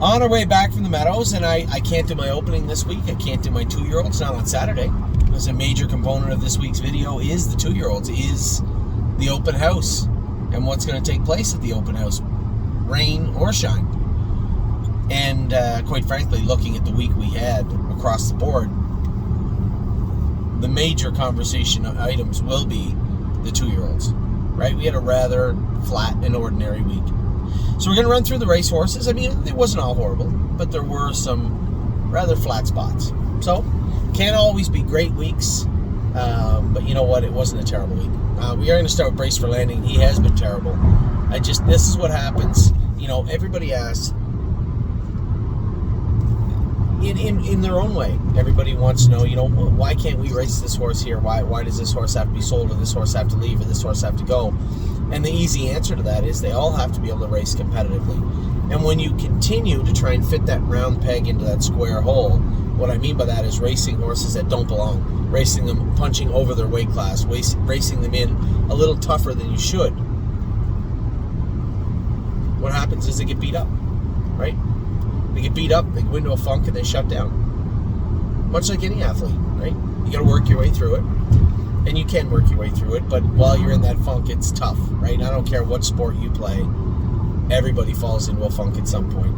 On our way back from the Meadows, and I can't do my opening this week. I can't do my 2-year-olds, not on Saturday. Because a major component of this week's video is the 2-year-olds, is the open house and what's going to take place at the open house, rain or shine. And quite frankly, looking at the week we had across the board, the major conversation items will be the 2-year-olds, right? We had a rather flat and ordinary week. So we're going to run through the race horses. I mean, it wasn't all horrible, but there were some rather flat spots. So, can't always be great weeks, but you know what? It wasn't a terrible week. We are going to start with Brace for Landing. He has been terrible. This is what happens. You know, everybody asks, in their own way, everybody wants to know, you know, why can't we race this horse here? Why does this horse have to be sold, or this horse have to leave, or this horse have to go? And the easy answer to that is they all have to be able to race competitively. And when you continue to try and fit that round peg into that square hole, what I mean by that is racing horses that don't belong, racing them punching over their weight class, racing them in a little tougher than you should. What happens is they get beat up, right? They get beat up, they go into a funk, and they shut down. Much like any athlete, right? You got to work your way through it. And you can work your way through it, but while you're in that funk, it's tough, right? I don't care what sport you play. Everybody falls into a funk at some point.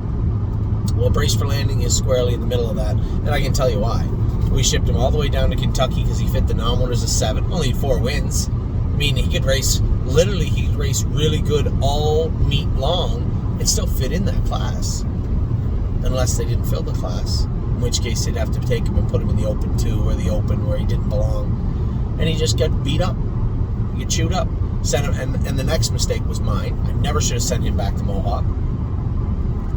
Well, Brace for Landing is squarely in the middle of that, and I can tell you why. We shipped him all the way down to Kentucky because he fit the non-winners of 7. Only had 4 wins. I mean, he could race really good all meet long and still fit in that class. Unless they didn't fill the class, in which case they'd have to take him and put him in the Open 2 or the Open where he didn't belong. And he just got beat up. He got chewed up. Sent him, and the next mistake was mine. I never should have sent him back to Mohawk.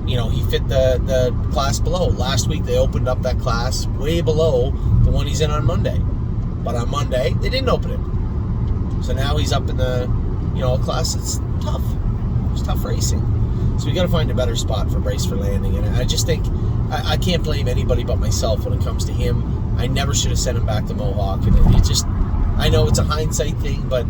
You know, he fit the class below. Last week they opened up that class way below the one he's in on Monday. But on Monday, they didn't open it. So now he's up in the, you know, a class that's tough. It's tough racing. So we got to find a better spot for Brace for Landing. And I just think, I can't blame anybody but myself when it comes to him. I never should have sent him back to Mohawk. And it just, I know it's a hindsight thing, but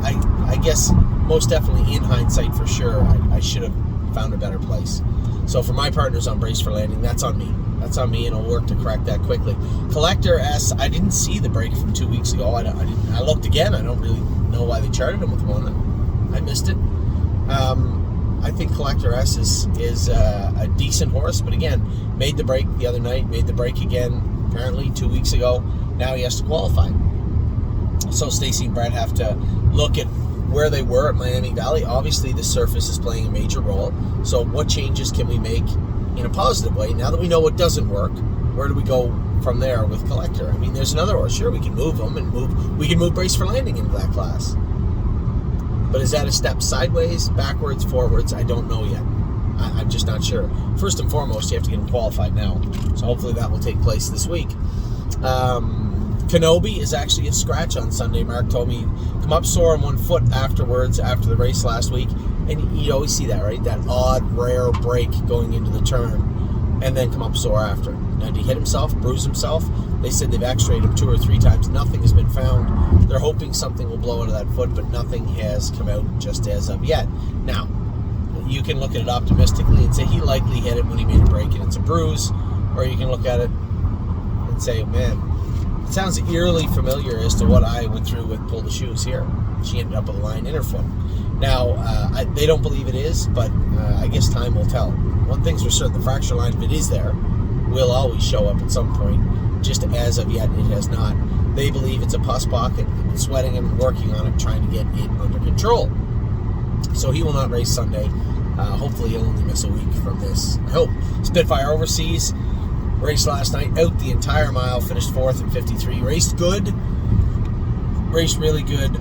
I guess most definitely in hindsight for sure, I should have found a better place. So for my partners on Brace for Landing, that's on me. That's on me, and I'll work to correct that quickly. Collector S, I didn't see the break from 2 weeks ago. I looked again. I don't really know why they charted him with one. I missed it. I think Collector S is a decent horse, but again, made the break the other night, made the break again apparently 2 weeks ago. Now he has to qualify. So Stacy and Brad have to look at where they were at Miami Valley. Obviously, the surface is playing a major role. So what changes can we make in a positive way? Now that we know what doesn't work, where do we go from there with Collector? I mean, there's another horse. Sure, we can move him we can move Brace for Landing into that class. But is that a step sideways, backwards, forwards? I don't know yet. I'm just not sure. First and foremost, you have to get him qualified now. So hopefully that will take place this week. Kenobi is actually a scratch on Sunday. Mark told me come up sore on one foot afterwards, after the race last week. And you always see that, right? That odd, rare break going into the turn, and then come up sore after. Now, did he hit himself, bruise himself? They said they've x-rayed him 2 or 3 times. Nothing has been found. They're hoping something will blow out of that foot, but nothing has come out just as of yet. Now, you can look at it optimistically and say he likely hit it when he made a break and it's a bruise, or you can look at it and say, man, it sounds eerily familiar as to what I went through with Pull the Shoes here. She ended up with a line in her foot. Now, they don't believe it is, but I guess time will tell. One thing's for certain, the fracture line, if it is there, will always show up at some point. Just as of yet, it has not. They believe it's a pus pocket. They've been sweating him and working on it, trying to get it under control. So he will not race Sunday. Hopefully he'll only miss a week from this. I hope. Spitfire Overseas raced last night, out the entire mile, finished 4th at 53. Raced good. Raced really good.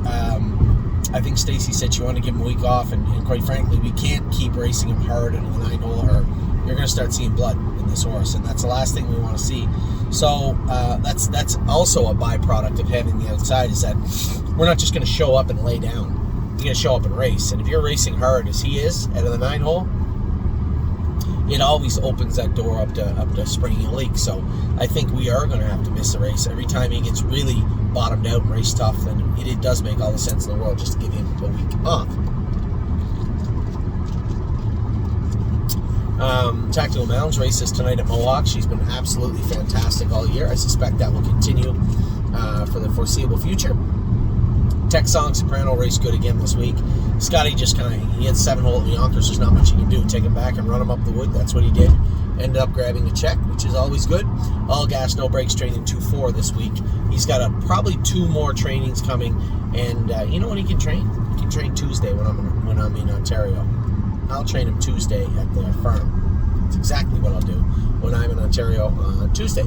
I think Stacy said she wanted to give him a week off, and quite frankly, we can't keep racing him hard into the 9-hole, or you're going to start seeing blood in this horse, and that's the last thing we want to see. So that's also a byproduct of having the outside, is that we're not just going to show up and lay down. You're going to show up and race, and if you're racing hard as he is out of the 9-hole, it always opens that door up to springing a leak. So I think we are going to have to miss a race every time he gets really bottomed out and race tough. Then it does make all the sense in the world just to give him a week off. Tactical Mounds races tonight at Mohawk. She's been absolutely fantastic all year. I suspect that will continue for the foreseeable future. Texong Soprano raced good again this week. Scotty just he had 7-hole at Yonkers. There's not much you can do. Take him back and run him up the wood. That's what he did. Ended up grabbing a check, which is always good. All gas, no brakes training 2-4 this week. He's got probably 2 more trainings coming. And you know when he can train? He can train Tuesday when I'm in Ontario. I'll train him Tuesday at the farm. That's exactly what I'll do when I'm in Ontario on Tuesday.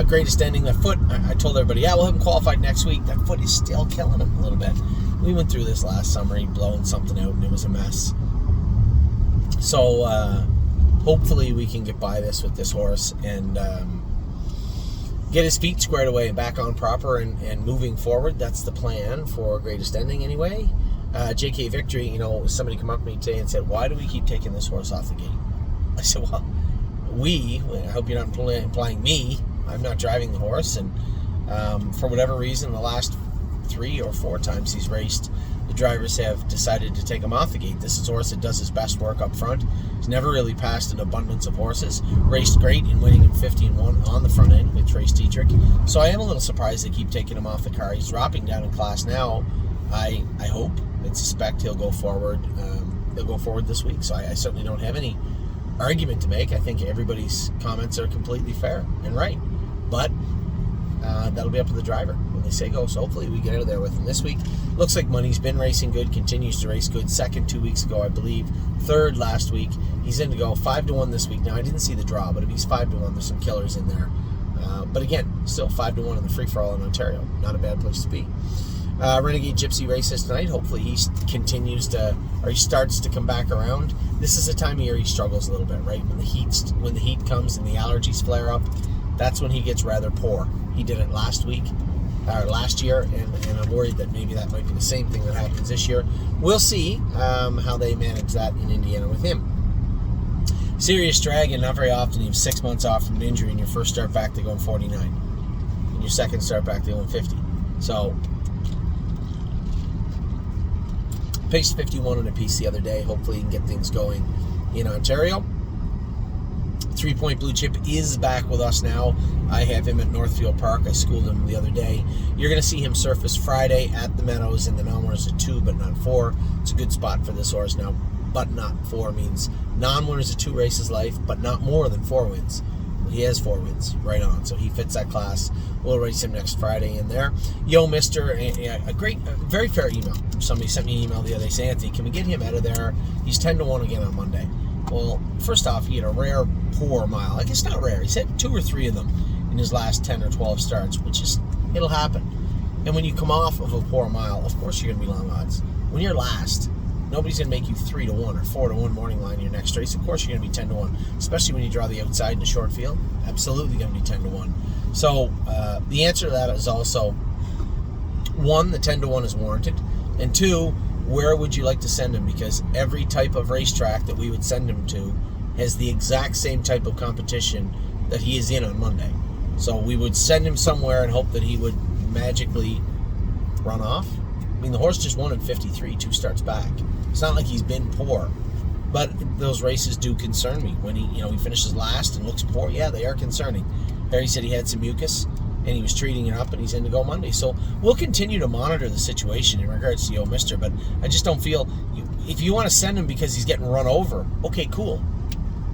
Greatest ending, that foot. I told everybody, we'll have him qualified next week. That foot is still killing him a little bit. We went through this last summer. He'd blown something out, and it was a mess. So hopefully we can get by this with this horse and get his feet squared away and back on proper and moving forward. That's the plan for greatest ending anyway. JK Victory, somebody come up to me today and said, why do we keep taking this horse off the gate? I said, well, I hope you're not implying me. I'm not driving the horse, and for whatever reason, the last 3 or 4 times he's raced, the drivers have decided to take him off the gate. This is a horse that does his best work up front. He's never really passed an abundance of horses. Raced great in winning in 15-1 on the front end with Trace Dietrich. So I am a little surprised they keep taking him off the car. He's dropping down in class now. I hope and suspect he'll go forward. He'll go forward this week. So I certainly don't have any argument to make. I think everybody's comments are completely fair and right. But that'll be up to the driver when they say go. So hopefully we get out of there with him this week. Looks like Money's been racing good, continues to race good. Second 2 weeks ago, I believe. Third last week. He's in to go 5-1 this week. Now, I didn't see the draw, but if he's 5-1, there's some killers in there. But again, still 5-1 in the free-for-all in Ontario. Not a bad place to be. Renegade Gypsy races tonight. Hopefully he starts to come back around. This is a time of year he struggles a little bit, right? When the heat comes and the allergies flare up, that's when he gets rather poor. He did it last year, and I'm worried that maybe that might be the same thing that happens this year. We'll see how they manage that in Indiana with him. Serious Dragon, not very often. You have 6 months off from an injury, and your first start back they going 49, and your second start back they going 50. So paced 51 on a piece the other day. Hopefully he can get things going in Ontario. 3 Point Blue Chip is back with us now. I have him at Northfield Park. I schooled him the other day. You're going to see him surface Friday at the Meadows in the non-winners of 2 but not 4. It's a good spot for this horse now. But not 4 means non-winners of 2 races life, but not more than 4 wins. He has 4 wins, right on. So he fits that class. We'll race him next Friday in there. Yo, Mister, a very fair email. Somebody sent me an email the other day saying, Anthony, can we get him out of there? He's 10-1 again on Monday. Well, first off, he had a rare poor mile. I guess not rare. He's had 2 or 3 of them in his last 10 or 12 starts, it'll happen. And when you come off of a poor mile, of course you're going to be long odds. When you're last, nobody's going to make you 3-1 or 4-1 morning line in your next race. Of course you're going to be 10-1, especially when you draw the outside in the short field. Absolutely going to be 10-1. So the answer to that is also, 1, the 10-1 is warranted, and 2, where would you like to send him? Because every type of racetrack that we would send him to has the exact same type of competition that he is in on Monday. So we would send him somewhere and hope that he would magically run off. I mean, the horse just won in 53, 2 starts back. It's not like he's been poor, but those races do concern me. When he finishes last and looks poor, yeah, they are concerning. Harry said he had some mucus, and he was treating it up, and he's in to go Monday. So we'll continue to monitor the situation in regards to Yo Mister, but I just don't feel, if you want to send him because he's getting run over, okay, cool.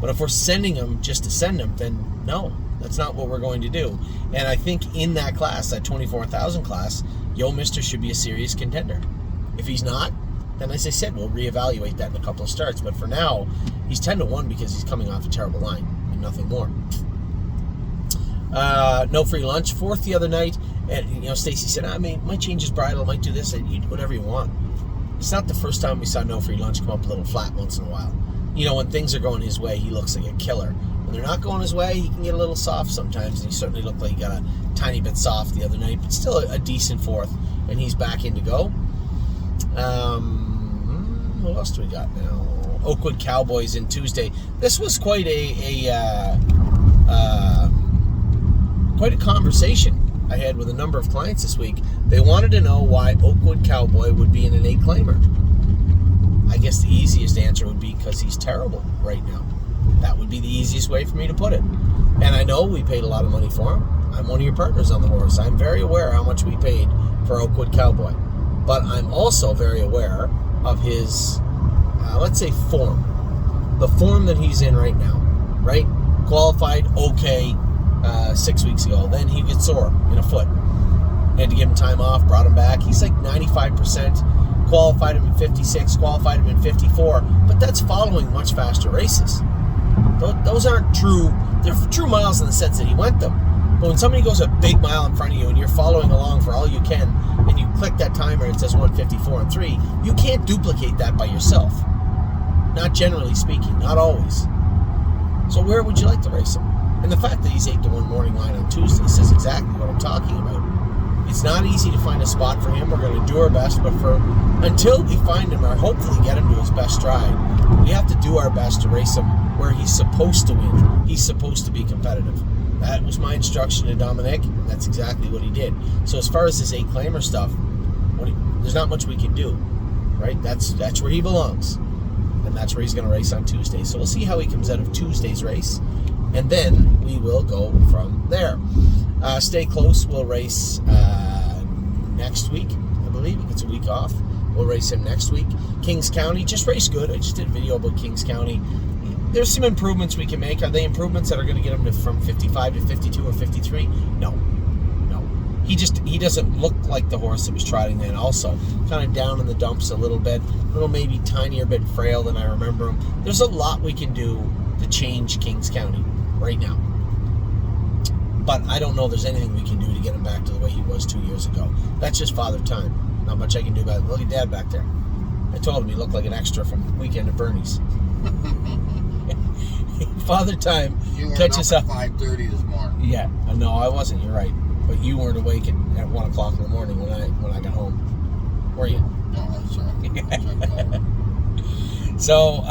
But if we're sending him just to send him, then no, that's not what we're going to do. And I think in that class, that 24,000 class, Yo Mister should be a serious contender. If he's not, then as I said, we'll reevaluate that in a couple of starts. But for now, he's 10-1 because he's coming off a terrible line and nothing more. No free lunch, 4th the other night, and Stacy said, I might change his bridle, might do this, whatever you want. It's not the first time we saw no free lunch come up a little flat once in a while. When things are going his way, he looks like a killer. When they're not going his way, he can get a little soft sometimes, and he certainly looked like he got a tiny bit soft the other night, but still a decent 4th, and he's back in to go. What else do we got now? Oakwood Cowboys in Tuesday. This was quite a conversation I had with a number of clients this week. They wanted to know why Oakwood Cowboy would be in an 8-claimer. I guess the easiest answer would be because he's terrible right now. That would be the easiest way for me to put it. And I know we paid a lot of money for him. I'm one of your partners on the horse. I'm very aware how much we paid for Oakwood Cowboy. But I'm also very aware of his, let's say, form. The form that he's in right now, right? Qualified okay 6 weeks ago. Then he gets sore in a foot. Had to give him time off, brought him back. He's like 95%. Qualified him in 56, qualified him in 54. But that's following much faster races. Those aren't true. They're true miles in the sense that he went them. But when somebody goes a big mile in front of you and you're following along for all you can, and you click that timer and it says 154 and 3, you can't duplicate that by yourself. Not generally speaking, not always. So where would you like to race him? And the fact that he's 8-1 morning line on Tuesday says exactly what I'm talking about. It's not easy to find a spot for him. We're going to do our best, but until we find him or hopefully get him to his best stride, we have to do our best to race him where he's supposed to win. He's supposed to be competitive. That was my instruction to Dominic. That's exactly what he did. So as far as this 8-claimer stuff, there's not much we can do, right? That's where he belongs, and that's where he's going to race on Tuesday. So we'll see how he comes out of Tuesday's race, and then we will go from there. Stay Close will race next week, I believe. He gets a week off. We'll race him next week. Kings County just raced good. I just did a video about Kings County. There's some improvements we can make. Are they improvements that are going to get him from 55 to 52 or 53? No. He doesn't look like the horse that was trotting then. Also, kind of down in the dumps a little bit, a little maybe tinier bit frail than I remember him. There's a lot we can do to change Kings County right now. But I don't know there's anything we can do to get him back to the way he was 2 years ago. That's just Father Time. Not much I can do about it. Look at Dad back there. I told him he looked like an extra from Weekend at Bernie's. Father Time catches up. 5:30 this morning. Yeah, no, I wasn't. You're right. But you weren't awake at 1 o'clock in the morning when I got home, were you? No, that's right. So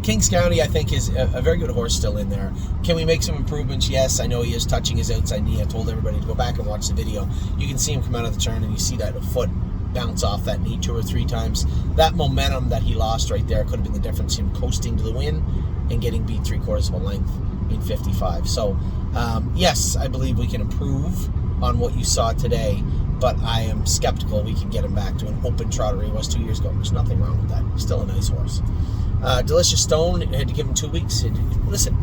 Kings County, I think, is a very good horse still in there. Can we make some improvements? Yes, I know he is touching his outside knee. I told everybody to go back and watch the video. You can see him come out of the turn, and you see that foot bounce off that knee 2 or 3 times. That momentum that he lost right there could have been the difference in him coasting to the win and getting beat 3/4 of a length in 55. So, yes, I believe we can improve on what you saw today, but I am skeptical we can get him back to an open trotter he was 2 years ago. There's nothing wrong with that. He's still a nice horse. Delicious Stone, had to give him 2 weeks. Listen,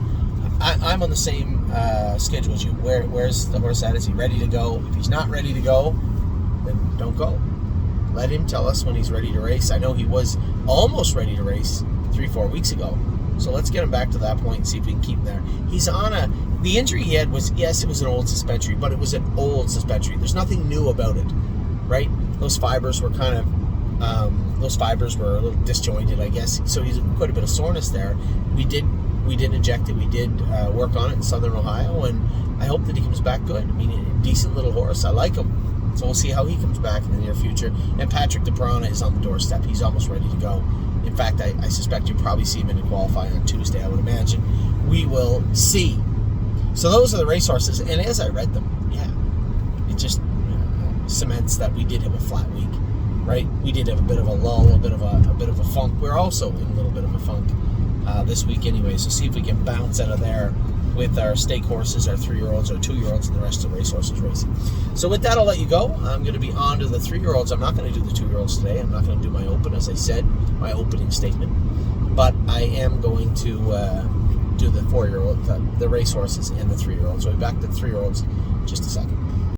I'm on the same schedule as you. Where's the horse at? Is he ready to go? If he's not ready to go, then don't go. Let him tell us when he's ready to race. I know he was almost ready to race 3-4 weeks ago. So let's get him back to that point and see if we can keep him there. He's on the injury he had was, yes, it was an old suspensory, but it was an old suspensory. There's nothing new about it, right? Those fibers were a little disjointed, I guess. So he's quite a bit of soreness there. We did inject it. We did work on it in Southern Ohio, and I hope that he comes back good. I mean, a decent little horse. I like him. So we'll see how he comes back in the near future. And Patrick DePrana is on the doorstep. He's almost ready to go. In fact, I suspect you'll probably see him in the qualifying on Tuesday, I would imagine. We will see. So those are the racehorses. And as I read them, yeah, it just cements that we did have a flat week, right? We did have a bit of a lull, a bit of a funk. We're also in a little bit of a funk this week anyway. So see if we can bounce out of there with our stake horses, our 3-year-olds, our 2-year-olds, and the rest of the racehorses racing. So with that, I'll let you go. I'm going to be on to the 3-year-olds. I'm not going to do the 2-year-olds today. I'm not going to do my open, as I said, my opening statement. But I am going to do the 4-year-old, the racehorses, and the 3-year-olds. So we'll be back to the 3-year-olds in just a second.